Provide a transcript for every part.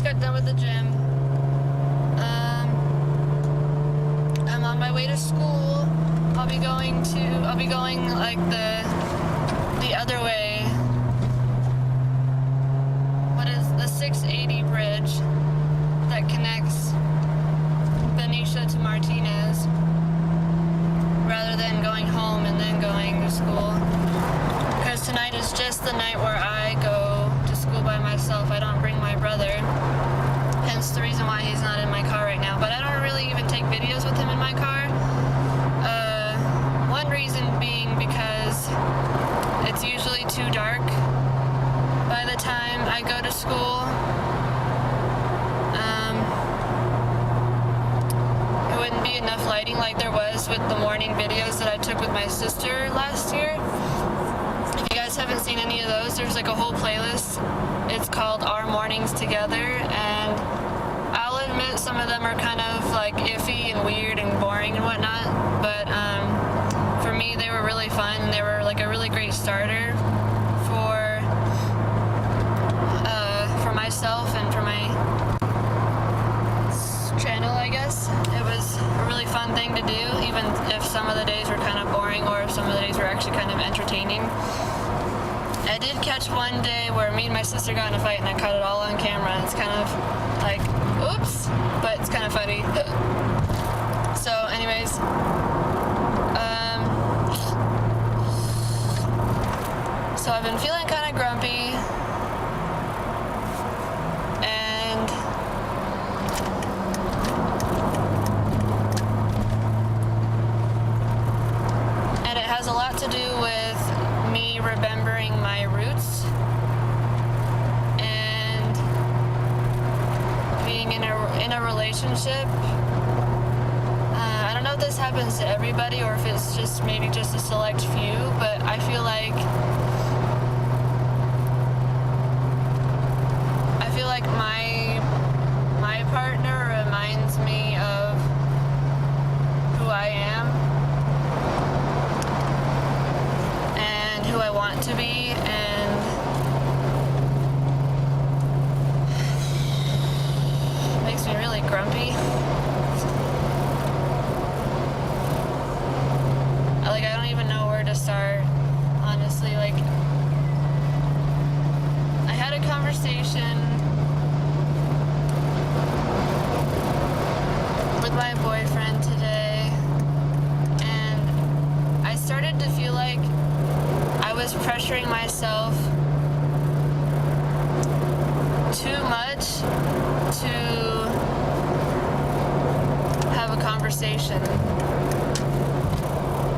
got done with the gym. I'm on my way to school. I'll be going like the other way. What is the 680 bridge that connects Benicia to Martinez, rather than going home and then going to school. Because tonight is just the night where I go to school by myself. I don't bring my brother. Hence the reason why he's not in my car right now. But I don't really even take videos with him in my car. One reason being because it's usually too dark by the time I go to school. It wouldn't be enough lighting like there was with the morning videos that I took with my sister last year. If you guys haven't seen any of those, there's like a whole playlist. It's called Our Mornings Together, and I'll admit some of them are kind of like iffy and weird and boring and whatnot, but for me they were really fun, and they were like a really great starter for myself and for my channel, I guess. It was a really fun thing to do, even if some of the days were kind of boring or if some of the days were actually kind of entertaining. I did catch one day where me and my sister got in a fight and I caught it all on camera. It's kind of like, oops, but it's kind of funny. So anyways, so I've been feeling kind of grumpy, and it has a lot to do with me remembering my roots and being in a relationship. I don't know if this happens to everybody or if it's just maybe just a select few, but I feel like my partner reminds me of who I am and who I want to be, and it makes me really grumpy. Like, I don't even know where to start, honestly. Like, I had a conversation with my boyfriend today, and I started to feel like I was pressuring myself too much to have a conversation.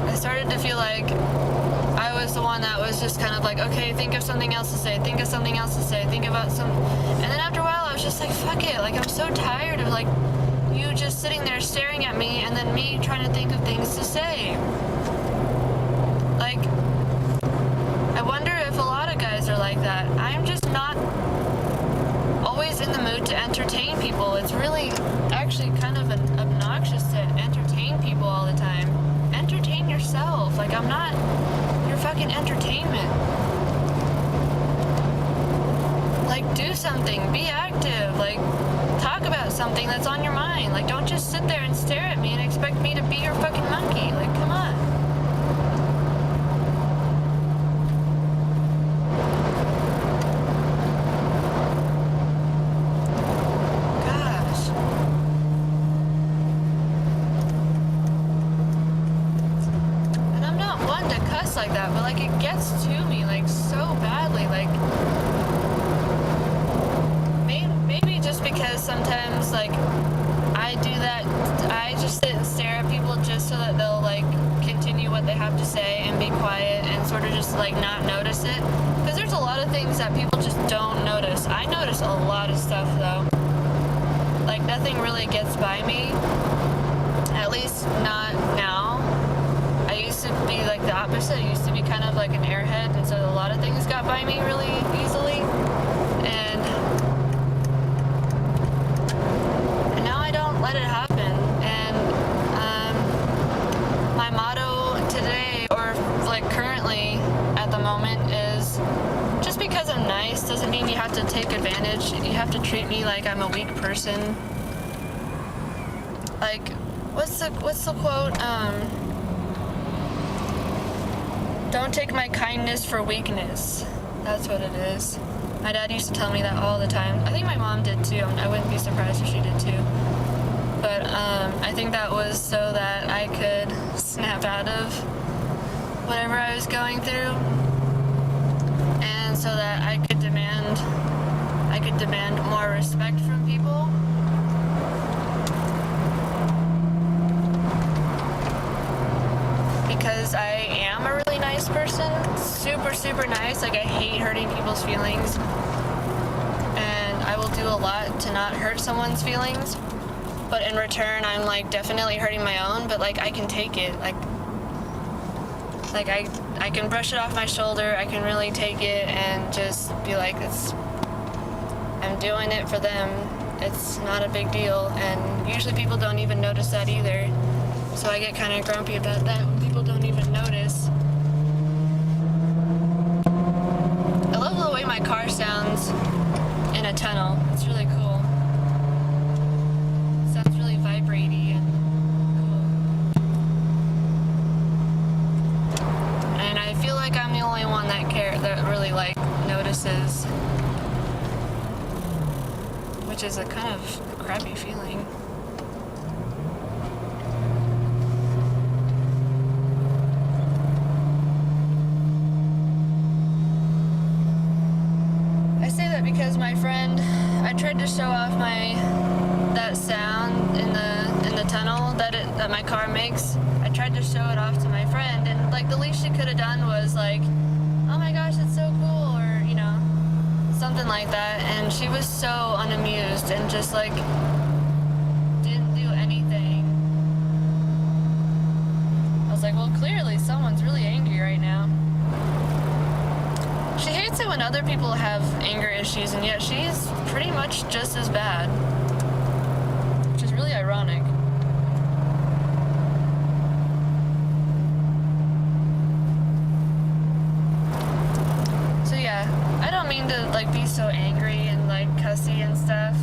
I started to feel like I was the one that was just kind of like, okay, think of something else to say, think of something else to say, think about some, and then after a while I was just like, fuck it, like, I'm so tired of like you just sitting there staring at me and then me trying to think of things to say. Like, I wonder if a lot of guys are like that. I'm just not always in the mood to entertain people. It's really actually kind of obnoxious to entertain people all the time. Entertain yourself. Like, I'm not your fucking entertainment. Like, do something. Be active. Like, talk about something that's on your mind. Like, don't just sit there and stare at me and expect me to be your fucking monkey. Like, come on. Gosh. And I'm not one to cuss like that, but like, it gets to me like so badly. Like, maybe just because sometimes like I do that, I just sit and stare at people just so that they'll like continue what they have to say and be quiet and sort of just like not notice it. Because there's a lot of things that people just don't notice. I notice a lot of stuff though. Like, nothing really gets by me. At least not now. I used to be like the opposite. I used to be kind of like an airhead, and so a lot of things got by me really easily. And now I don't let it happen. And my motto today, or like currently at the moment, is just because I'm nice doesn't mean you have have to take advantage. You have to treat me like I'm a weak person. Like, what's the quote? Don't take my kindness for weakness. That's what it is. My dad used to tell me that all the time. I think my mom did too. I wouldn't be surprised if she did too. But I think that was so that I could snap out of whatever I was going through, and so that I could demand more respect from people. Because I am a really nice person, super, super nice. Like, I hate hurting people's feelings, and I will do a lot to not hurt someone's feelings. But in return, I'm like definitely hurting my own. But like, I can take it. Like I can brush it off my shoulder. I can really take it and just be like, I'm doing it for them. It's not a big deal. And usually people don't even notice that either. So I get kind of grumpy about that when people don't even notice. I love the way my car sounds in a tunnel. It's really cool. It sounds really vibraty and cool. And I feel like I'm the only one that really like notices, which is a kind of crappy feeling. Because my friend, I tried to show off that sound in the tunnel that my car makes. I tried to show it off to my friend, and like the least she could have done was like, oh my gosh, it's so cool, or you know, something like that. And she was so unamused and just like didn't do anything. I was like, well, clearly someone's really angry right now. She hates it when other people have anger issues, and yet she's pretty much just as bad. Which is really ironic. So yeah, I don't mean to like be so angry and like cussy and stuff.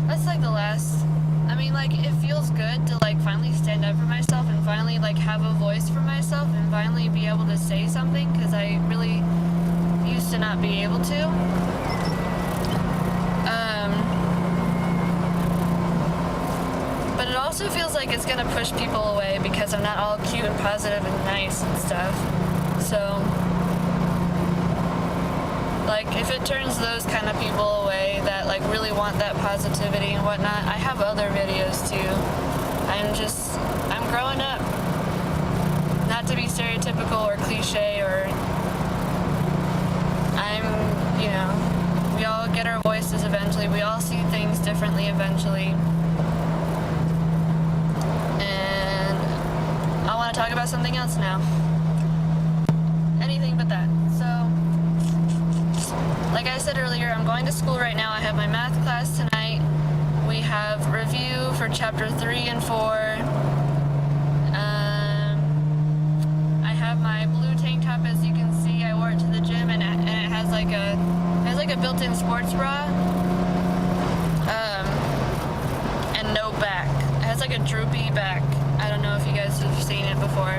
That's like the last... I mean, like, it feels good to like finally stand up for myself and finally like have a voice for myself and finally be able to say something, because I really used to not be able to. But it also feels like it's gonna push people away because I'm not all cute and positive and nice and stuff. So, like, if it turns those kind of people away that like really want that positivity and whatnot, I have other videos too. I'm growing up. Not to be stereotypical or cliche or... you know, we all get our voices eventually. We all see things differently eventually. And I want to talk about something else now. Anything but that. So, like I said earlier, I'm going to school right now. I have my math class tonight. We have review for chapter 3 and 4. I have my blue tank top, as you can see. I wore it to the gym, and it has like a built-in sports bra, and no back. It has like a droopy back. I don't know if you guys have seen it before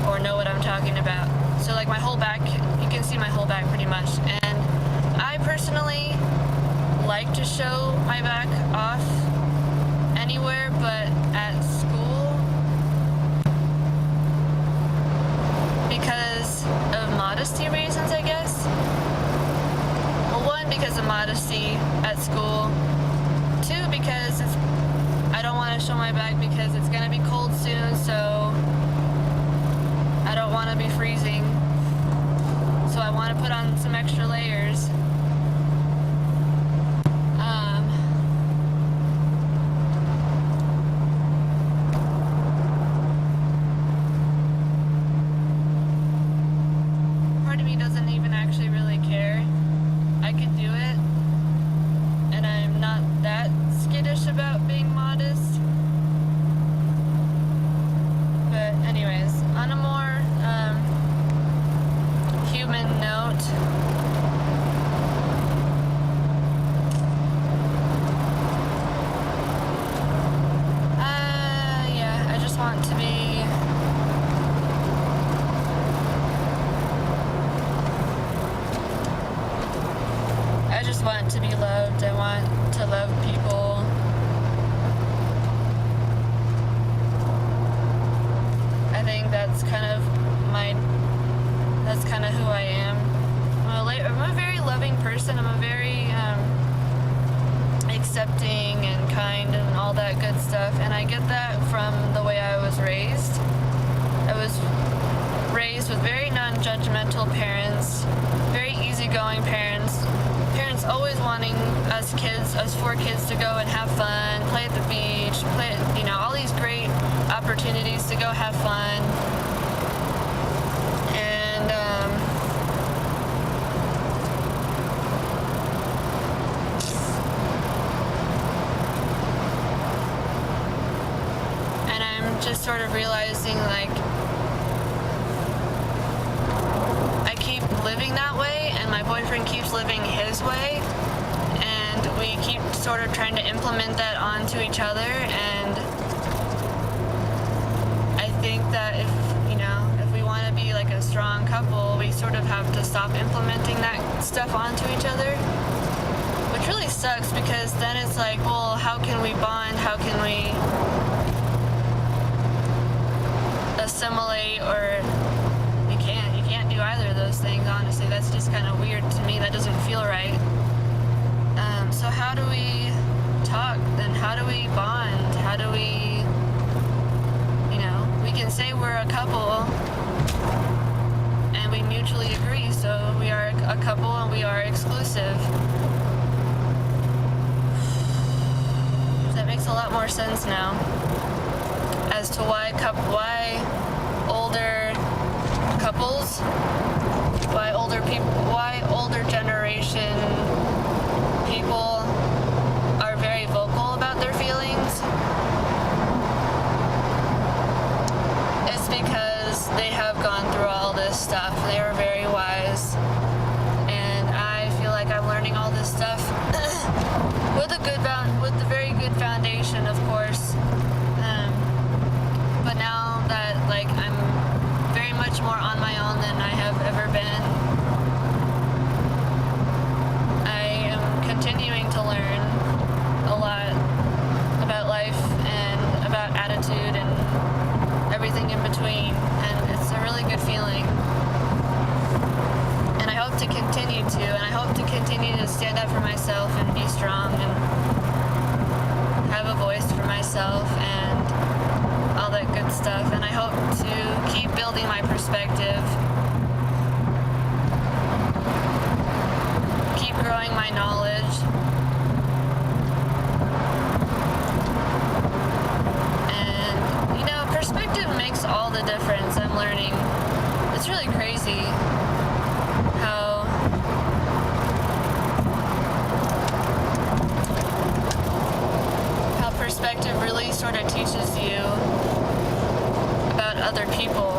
or know what I'm talking about. So like my whole back, you can see my whole back pretty much. And I personally like to show my back off anywhere but at school because of modesty reasons, I guess. Because of modesty at school. 2, because I don't want to show my back because it's going to be cold soon, so I don't want to be freezing. So I want to put on some extra layers. Part of me doesn't even actually really care. I can do it, and I'm not that skittish about being modest. But anyways, on a more human note, want to be loved. I want to love people. I think that's kind of who I am. I'm a very loving person. I'm a very accepting and kind and all that good stuff. And I get that from the way I was raised. I was raised with very non-judgmental parents, very easygoing parents. Parents always wanting us 4 kids to go and have fun, play at the beach, all these great opportunities to go have fun. And I'm just sort of realizing, like, I keep living that way, and my boyfriend keeps living his way, and we keep sort of trying to implement that onto each other. And I think that if we want to be like a strong couple, we sort of have to stop implementing that stuff onto each other, which really sucks, because then it's like, well, how can we bond? How can we assimilate? Or you can't do either of those things, honestly. That's just kind of weird to me. That doesn't feel right. So how do we talk? Then how do we bond? How do we we can say we're a couple and we mutually agree, so we are a couple and we are exclusive. That makes a lot more sense now as to why older couples, why older people, why older generation people are very vocal about their feelings. It's because they have gone through all this stuff. They are very wise, and I feel like I'm learning all this stuff with a very good foundation, of course. But now that I'm very much more on my own than I have ever been, I am continuing to learn a lot about life and about attitude and everything in between, and it's a really good feeling. And I hope to continue to, and I hope to continue to stand up for myself and be strong and have a voice for myself and all that good stuff. And I hope to keep building my perspective, keep growing my knowledge, and perspective makes all the difference. I'm learning. It's really crazy how perspective really sort of teaches you about other people.